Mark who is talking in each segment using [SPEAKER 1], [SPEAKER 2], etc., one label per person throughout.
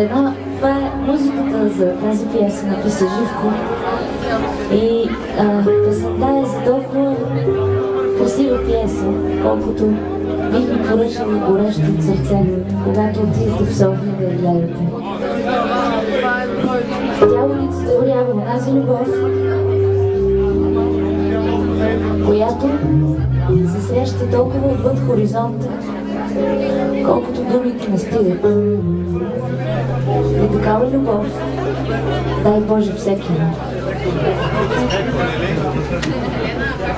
[SPEAKER 1] Това е музиката за тази пиеса, написа Живко. И песента е за толкова красива пиеса, колкото бих ви поръчала горещо от сърце, когато отидете в София да я гледате. Тя олицетворява онази любов, която се среща толкова отвъд хоризонта, колкото думите не стигат. И такава любов, дай Боже всеки.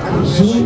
[SPEAKER 1] Кажи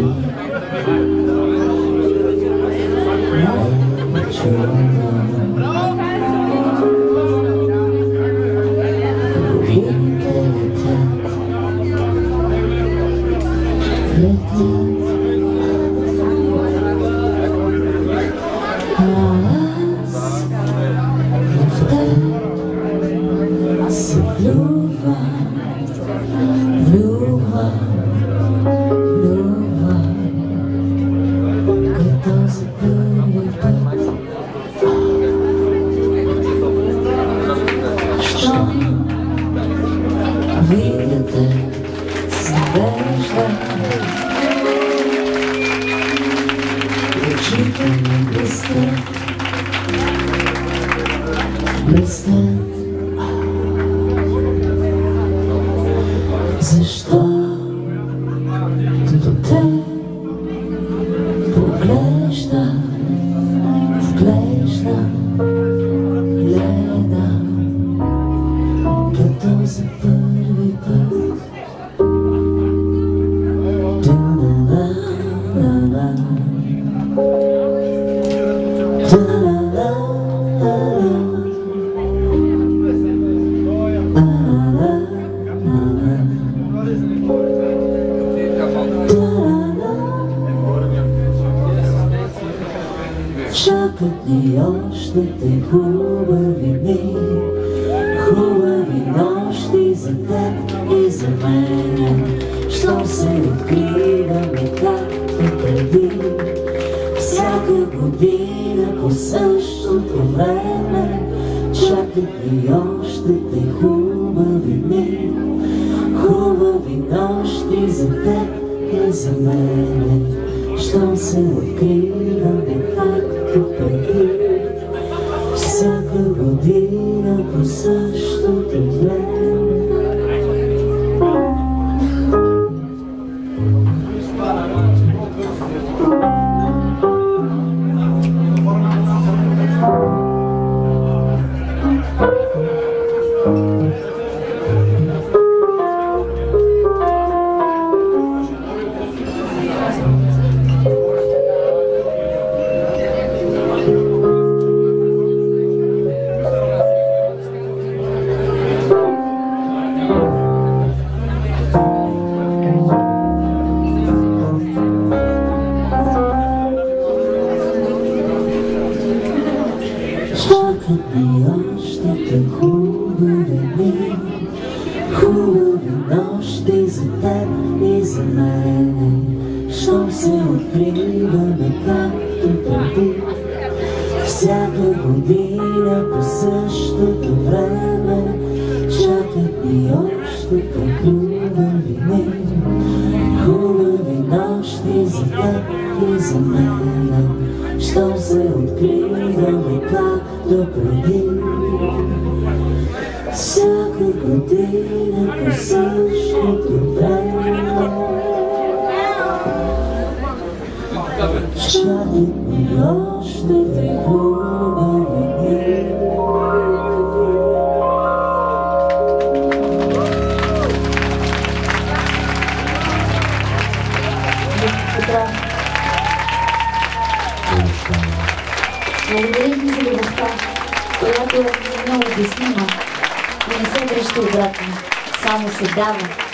[SPEAKER 2] чакат ни още те хубави дни, хубави нощи за теб и за мене, щом се откриваме както преди, всяка година по същото време. Чакат ни още те хубави дни, хубави нощи за теб и за мене, щом се откриваме както преди, всяка година по същото време. Чакат ни още те хубави дни, хубави нощи за теб и за мене, щом се откриваме както преди, всяка година по същото време. Чакат ни още те хубави дни, хубави нощи за теб и за мене, щом се откриваме както преди, всяка година по същото време. Чакат ни още те хубави дни.
[SPEAKER 1] Благодаря ви за любовта, която е необяснима и не се връща обратно, само се дава.